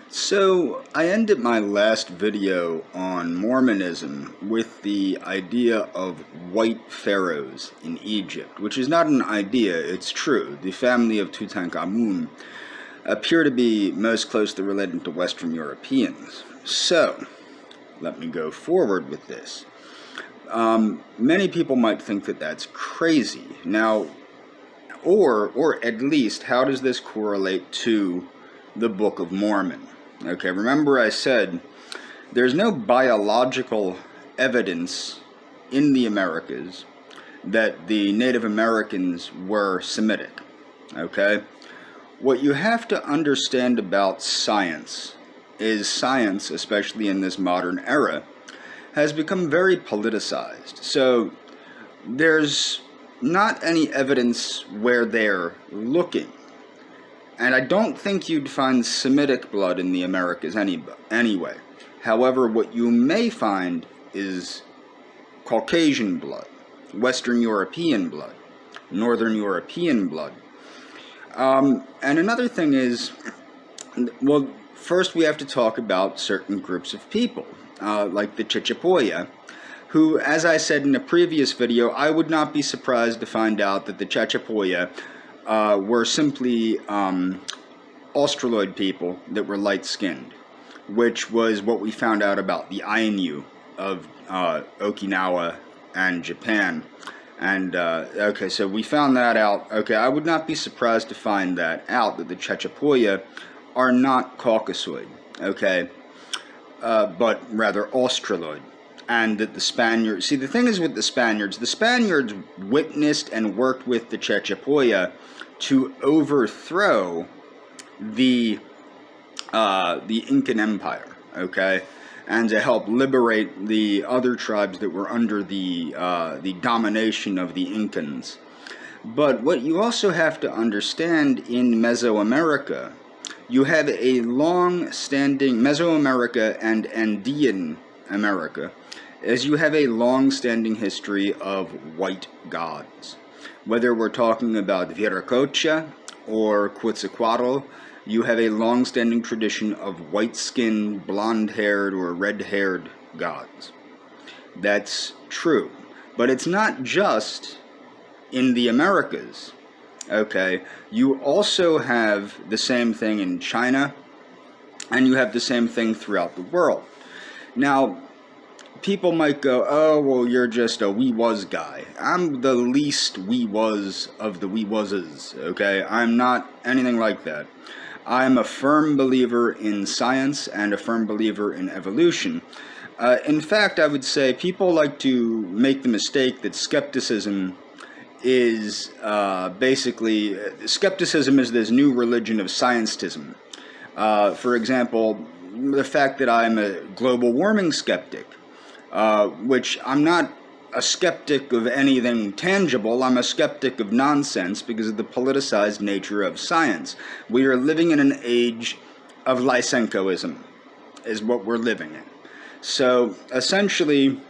So, I ended my last video on Mormonism with the idea of white pharaohs in Egypt, which is not an idea, it's true. The family of Tutankhamun appear to be most closely related to Western Europeans. So, let me go forward with this. Many people might think that that's crazy. Now, or at least, how does this correlate to the Book of Mormon? Okay, remember I said there's no biological evidence in the Americas that the Native Americans were Semitic. Okay? What you have to understand about science is science, especially in this modern era, has become very politicized. So there's not any evidence where they're looking. And I don't think you'd find Semitic blood in the Americas anyway. However, what you may find is Caucasian blood, Western European blood, Northern European blood. And another thing is, well, first we have to talk about certain groups of people, like the Chachapoya, who, as I said in a previous video, I would not be surprised to find out that the Chachapoya were simply Australoid people that were light-skinned, which was what we found out about the Ainu of Okinawa and Japan. And, okay, so we found that out. Okay, I would not be surprised to find that out, that the Chachapoya are not Caucasoid, okay, but rather Australoid. And that the Spaniards, see, the thing is with the Spaniards witnessed and worked with the Chachapoya to overthrow the Incan Empire, okay, and to help liberate the other tribes that were under the domination of the Incans. But what you also have to understand in Mesoamerica, you have a long-standing Mesoamerica and Andean America, as you have a long-standing history of white gods. Whether we're talking about Viracocha or Quetzalcoatl, you have a long-standing tradition of white-skinned, blonde-haired, or red-haired gods. That's true. But it's not just in the Americas, okay? You also have the same thing in China, and you have the same thing throughout the world. Now, people might go, oh, well, you're just a we was guy. I'm the least we was of the we wases, okay? I'm not anything like that. I'm a firm believer in science and a firm believer in evolution. In fact, I would say people like to make the mistake that skepticism is skepticism is this new religion of scientism. For example, the fact that I'm a global warming skeptic, which I'm not a skeptic of anything tangible, I'm a skeptic of nonsense because of the politicized nature of science. We are living in an age of Lysenkoism, is what we're living in. So, essentially,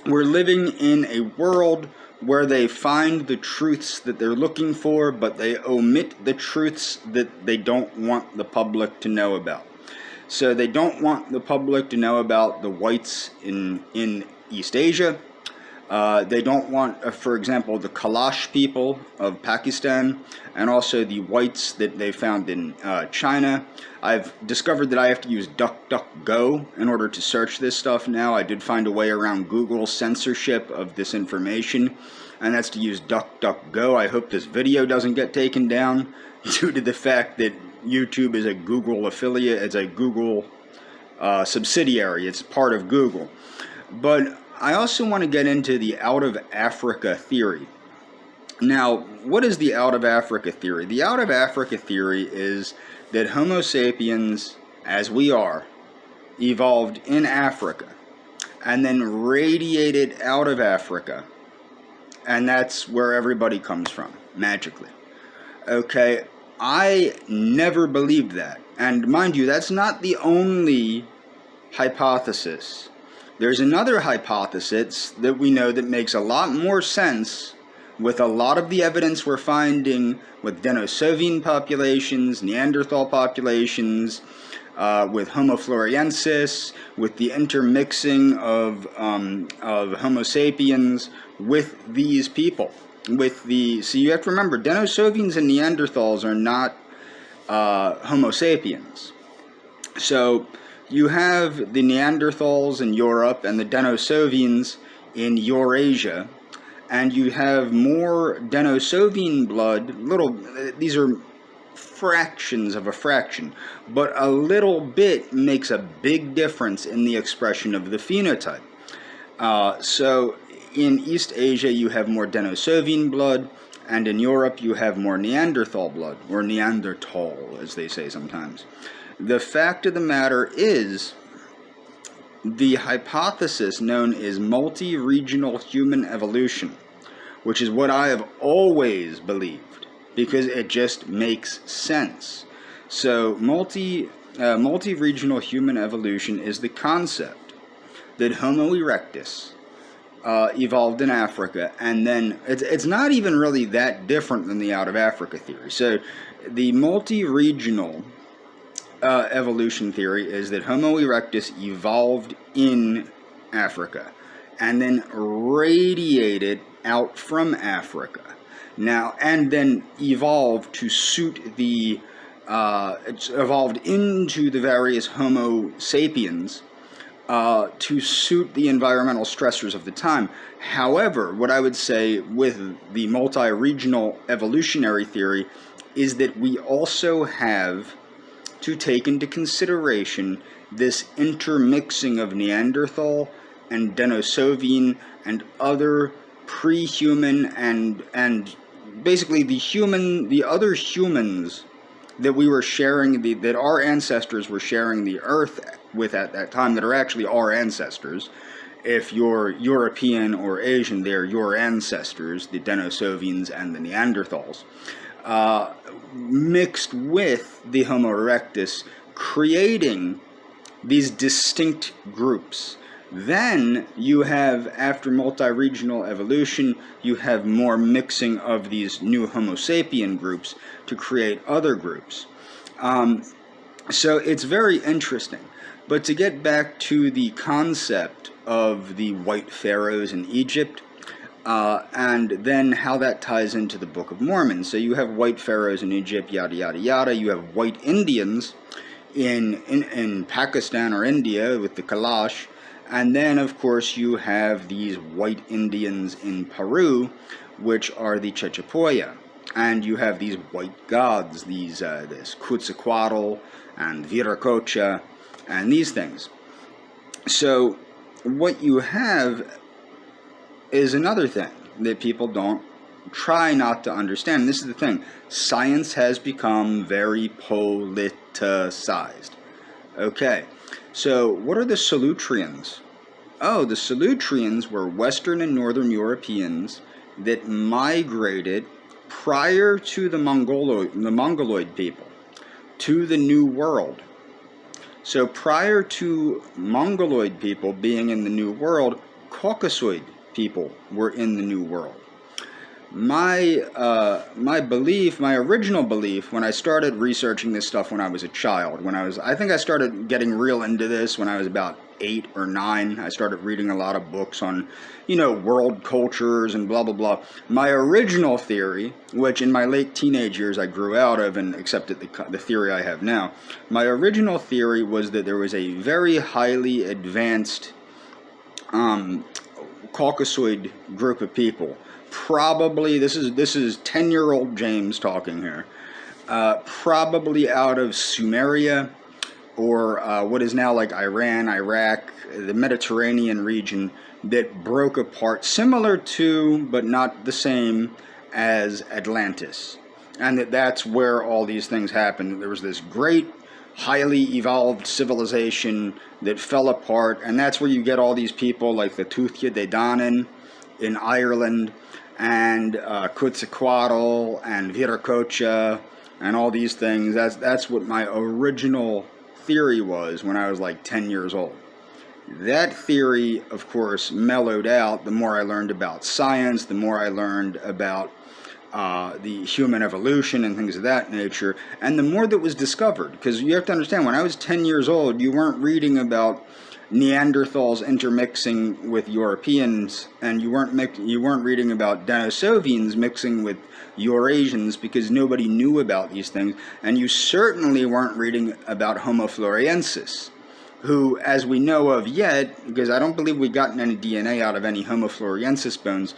we're living in a world where they find the truths that they're looking for, but they omit the truths that they don't want the public to know about. So they don't want the public to know about the whites in East Asia. They don't want, for example, the Kalash people of Pakistan, and also the whites that they found in China. I've discovered that I have to use DuckDuckGo in order to search this stuff now. I did find a way around Google's censorship of this information, and that's to use DuckDuckGo. I hope this video doesn't get taken down due to the fact that YouTube is a Google affiliate, it's a Google subsidiary, it's part of Google. But I also want to get into the out of Africa theory. Now, what is the out of Africa theory? The out of Africa theory is that Homo sapiens, as we are, evolved in Africa and then radiated out of Africa, and that's where everybody comes from, magically. Okay, I never believed that. And mind you, that's not the only hypothesis. There's another hypothesis that we know that makes a lot more sense with a lot of the evidence we're finding with Denisovan populations, Neanderthal populations, with Homo floresiensis, with the intermixing of Homo sapiens with these people. So you have to remember, Denisovans and Neanderthals are not Homo sapiens. So you have the Neanderthals in Europe and the Denisovans in Eurasia, and you have more Denisovan blood, these are fractions of a fraction, but a little bit makes a big difference in the expression of the phenotype. So in East Asia you have more Denisovan blood, and in Europe you have more Neanderthal blood, or Neanderthal as they say sometimes. The fact of the matter is, the hypothesis known as multi-regional human evolution, which is what I have always believed, because it just makes sense. So multi-regional human evolution is the concept that Homo erectus evolved in Africa, and then it's not even really that different than the out of Africa theory. So the multi-regional evolution theory is that Homo erectus evolved in Africa and then radiated out from Africa. Now, and then evolved to suit it's evolved into the various Homo sapiens to suit the environmental stressors of the time. However, what I would say with the multi-regional evolutionary theory is that we also have to take into consideration this intermixing of Neanderthal and Denisovan and other pre-human and basically the other humans that we were sharing, that our ancestors were sharing the earth with at that time, that are actually our ancestors. If you're European or Asian, they're your ancestors, the Denisovans and the Neanderthals. Mixed with the Homo erectus, creating these distinct groups. Then you have, after multi-regional evolution, you have more mixing of these new Homo sapien groups to create other groups. So it's very interesting. But to get back to the concept of the white pharaohs in Egypt, and then how that ties into the Book of Mormon. So you have white pharaohs in Egypt, yada yada yada. You have white Indians in Pakistan or India with the Kalash, and then of course you have these white Indians in Peru, which are the Chechapoya, and you have these white gods, this Quetzalcoatl and Viracocha, and these things. So what you have is another thing that people try not to understand. This is the thing. Science has become very politicized. Okay, so what are the Solutreans? Oh, the Solutreans were Western and Northern Europeans that migrated prior to the Mongoloid people to the New World. So prior to Mongoloid people being in the New World, Caucasoid people were in the New World. My original belief when I started researching this stuff when I was a child, I think I started getting real into this when I was about 8 or 9. I started reading a lot of books on, world cultures and blah, blah, blah. My original theory, which in my late teenage years I grew out of and accepted the theory I have now, my original theory was that there was a very highly advanced Caucasoid group of people. Probably, this is 10-year-old James talking here, probably out of Sumeria, or what is now like Iran, Iraq, the Mediterranean region, that broke apart, similar to, but not the same, as Atlantis. And that's where all these things happened. There was this great, highly evolved civilization that fell apart, and that's where you get all these people like the Tuatha De Danann in Ireland, and Quetzalcoatl and Viracocha and all these things. That's what my original theory was when I was like 10 years old. That theory, of course, mellowed out the more I learned about science, the more I learned about the human evolution and things of that nature, and the more that was discovered. Because you have to understand, when I was 10 years old, you weren't reading about Neanderthals intermixing with Europeans, and you weren't reading about Denisovians mixing with Eurasians, because nobody knew about these things, and you certainly weren't reading about Homo floresiensis, who, as we know of yet, because I don't believe we've gotten any DNA out of any Homo floresiensis bones,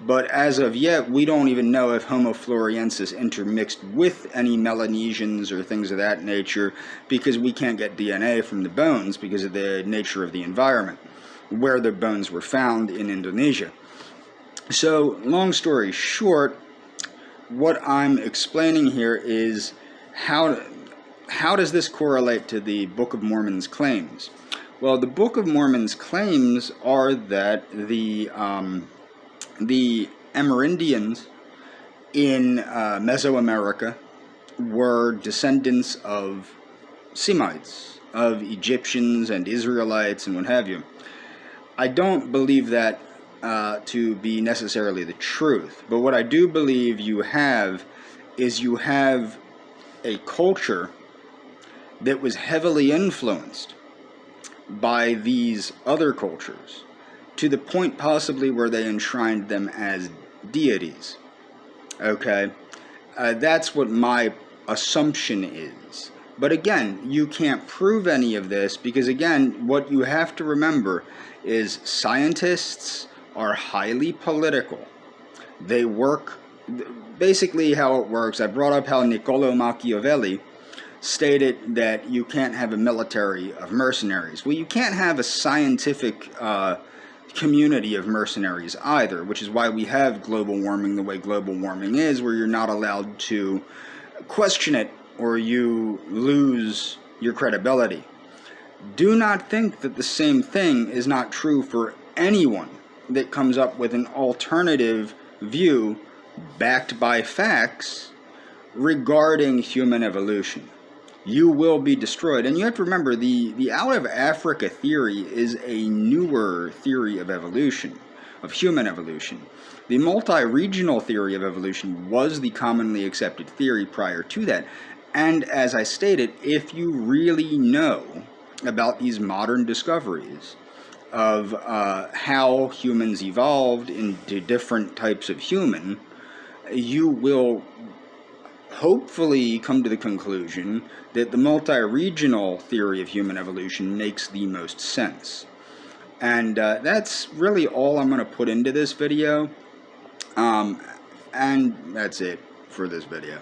but as of yet, we don't even know if Homo floresiensis intermixed with any Melanesians or things of that nature, because we can't get DNA from the bones because of the nature of the environment where the bones were found in Indonesia. So, long story short, what I'm explaining here is how does this correlate to the Book of Mormon's claims? Well, the Book of Mormon's claims are that the Amerindians in Mesoamerica were descendants of Semites, of Egyptians and Israelites and what have you. I don't believe that to be necessarily the truth, but what I do believe you have is you have a culture that was heavily influenced by these other cultures, to the point possibly where they enshrined them as deities. Okay? That's what my assumption is. But again, you can't prove any of this, because again, what you have to remember is scientists are highly political. They work, basically how it works, I brought up how Niccolò Machiavelli stated that you can't have a military of mercenaries. Well, you can't have a scientific community of mercenaries either, which is why we have global warming the way global warming is, where you're not allowed to question it or you lose your credibility. Do not think that the same thing is not true for anyone that comes up with an alternative view backed by facts regarding human evolution. You will be destroyed. And you have to remember, the out of Africa theory is a newer theory of evolution, of human evolution. The multi-regional theory of evolution was the commonly accepted theory prior to that. And as I stated, if you really know about these modern discoveries of how humans evolved into different types of human, you will hopefully come to the conclusion that the multi-regional theory of human evolution makes the most sense. And that's really all I'm going to put into this video. And that's it for this video.